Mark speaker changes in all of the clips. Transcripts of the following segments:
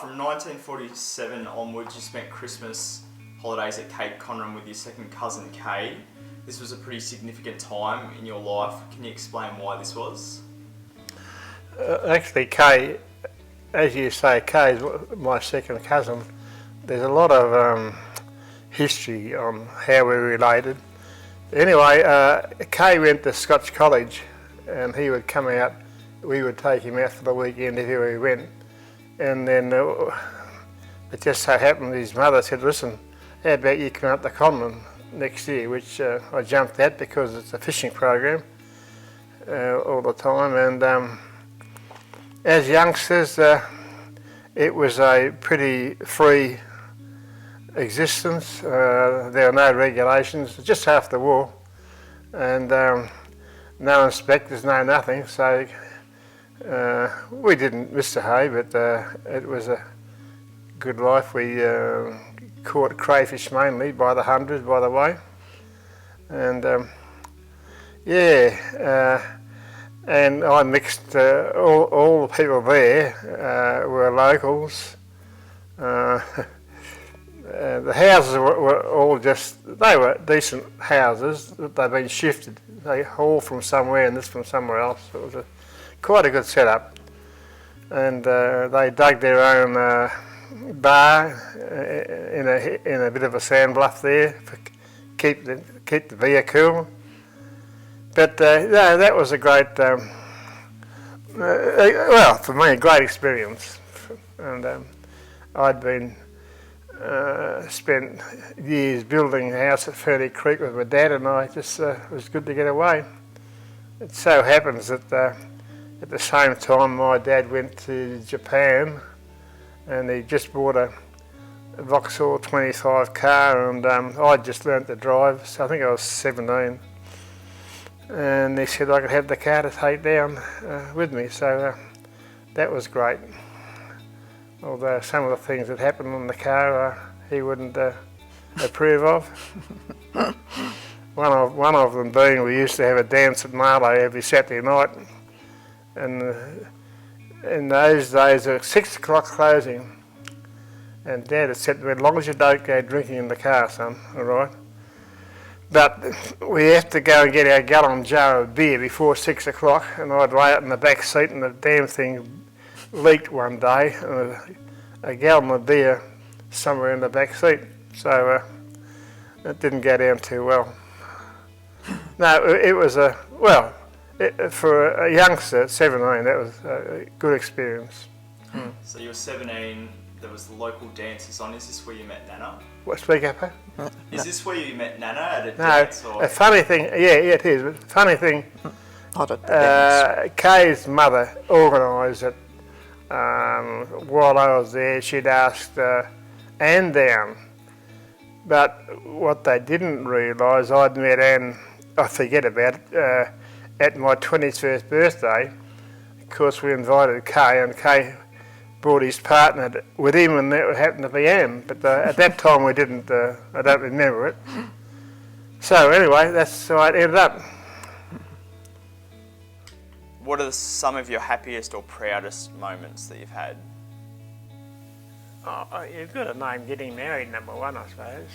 Speaker 1: from 1947 onwards, you spent Christmas holidays at Cape Conran with your second cousin Kay. This was a pretty significant time in your life. Can you explain why this was?
Speaker 2: Actually, Kay, as you say, Kay is my second cousin. There's a lot of history on how we're related. Anyway, Kay went to Scotch College and he would come out, we would take him out for the weekend everywhere he went. And then it just so happened his mother said, listen, how about you come out to Conran next year, which I jumped at because it's a fishing program all the time. And as youngsters, it was a pretty free existence. There were no regulations, just after the war, and no inspectors, no nothing. So we didn't miss the hay, but it was a good life. We caught crayfish mainly by the hundreds, by the way, and and I mixed all the people there were locals. The houses were all they were decent houses, but they'd been shifted. They hauled from somewhere and this from somewhere else. It was quite a good setup. And they dug their own bar in a bit of a sand bluff there to keep the beer cool. But no, that was a great, well, for me, a great experience. And I'd been spent years building a house at Ferny Creek with my dad, and I just it was good to get away. It so happens that at the same time my dad went to Japan, and he just bought a Vauxhall 25 car, and I just learnt to drive, so I think I was 17. And he said I could have the car to take down with me, so that was great. Although some of the things that happened in the car he wouldn't approve of. One of them being we used to have a dance at Marlow every Saturday night, and in those days it was 6 o'clock closing, and Dad had said to me, as long as you don't go drinking in the car, son, all right? But we have to go and get our gallon jar of beer before 6 o'clock, and I'd lay it in the back seat, and the damn thing leaked one day, and a gallon of beer somewhere in the back seat, so it didn't go down too well. No, it was for a youngster at 17, that was a good experience.
Speaker 1: So you were 17, there was the local dances on. Is this where you met Nana?
Speaker 2: What, speak up, eh?
Speaker 1: Is this where you met Nana at a dance?
Speaker 2: No, a funny thing, yeah, it is, but funny thing, Kay's mother organised it. While I was there, she'd asked Anne down, but what they didn't realise, I'd met Anne, I forget about it, at my 21st birthday. Of course, we invited Kay, and Kay brought his partner with him, and that happened to be Anne, but at that time we didn't, I don't remember it. So anyway, that's how it ended up.
Speaker 1: What are some of your happiest or proudest moments that you've had?
Speaker 2: Oh, you've got to name getting married number one, I suppose.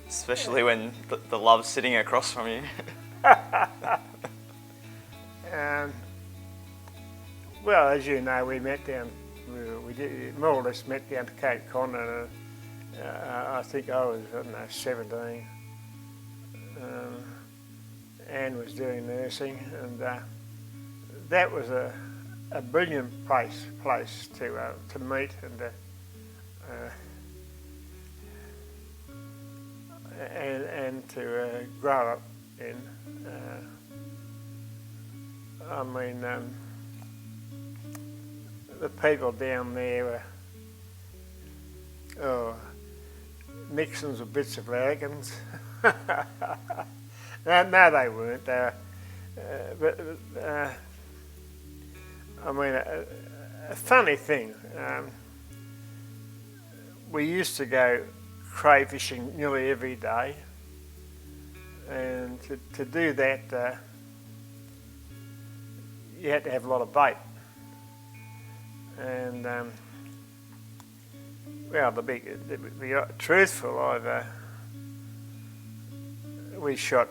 Speaker 1: Especially when the love's sitting across from you.
Speaker 2: Well, as you know, we met down, we did, more or less met down to Cape Conran. I think I was, 17. Anne was doing nursing, and that was a brilliant place to meet and to grow up in. I mean, the people down there were mixins with bits of larrikins. No, they weren't. I mean, a funny thing. We used to go crayfishing nearly every day, and to do that, you had to have a lot of bait. And well, to be truthful, we shot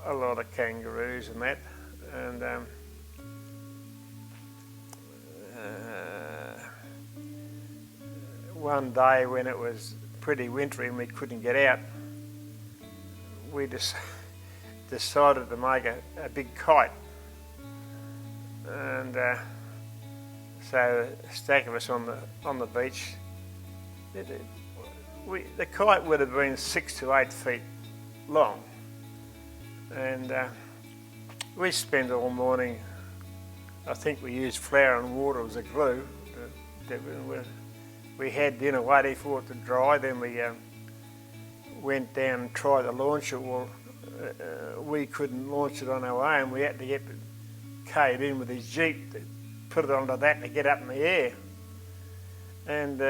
Speaker 2: a lot of kangaroos and that, and one day when it was pretty wintry and we couldn't get out, we decided to make a big kite, and so a stack of us on the beach. The kite would have been 6 to 8 feet long, and we spent all morning. I think we used flour and water as a glue. We had dinner waiting for it to dry. Then we went down and tried to launch it. Well, we couldn't launch it on our own. We had to get Cade in with his jeep to put it onto that to get up in the air. And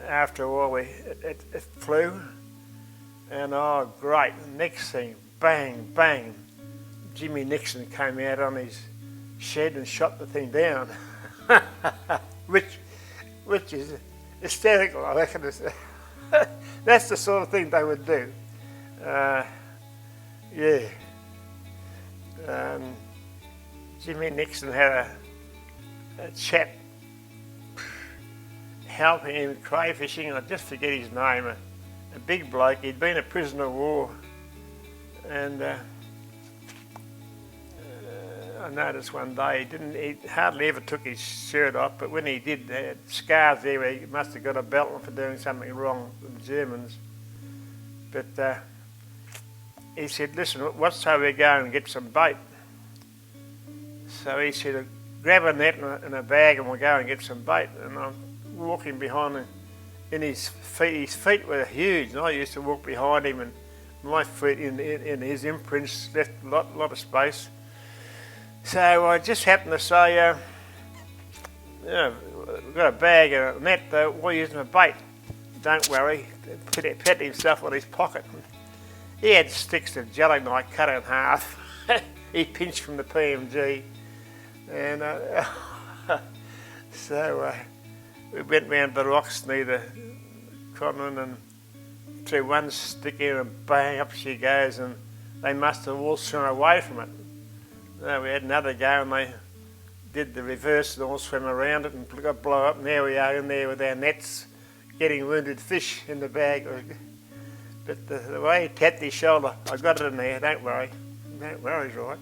Speaker 2: after a while, it flew. And oh, great! Next thing, bang, bang! Jimmy Nixon came out on his shed and shot the thing down, which is hysterical. I reckon that's the sort of thing they would do. Yeah. Jimmy Nixon had a chap helping him crayfishing. I just forget his name. A big bloke. He'd been a prisoner of war, and I noticed one day he hardly ever took his shirt off, but when he did, he had scars there where he must have got a belt for doing something wrong with the Germans. But he said, "Listen, what's so we go and get some bait?" So he said, "Grab a net and a bag and we'll go and get some bait." And I'm walking behind him, and his feet were huge, and I used to walk behind him, and my feet in his imprints left a lot of space. So I just happened to say, we've got a bag and a net, we're using a bait. Don't worry. Pat himself on his pocket. He had sticks of jelly knife cut in half. He pinched from the PMG. And so we went round the rocks near the Conran and threw one stick in and bang, up she goes, and they must have all swum away from it. We had another go and they did the reverse and all swam around it and got blown up, and there we are in there with our nets getting wounded fish in the bag. But the way he tapped his shoulder, I got it in there, don't worry, right.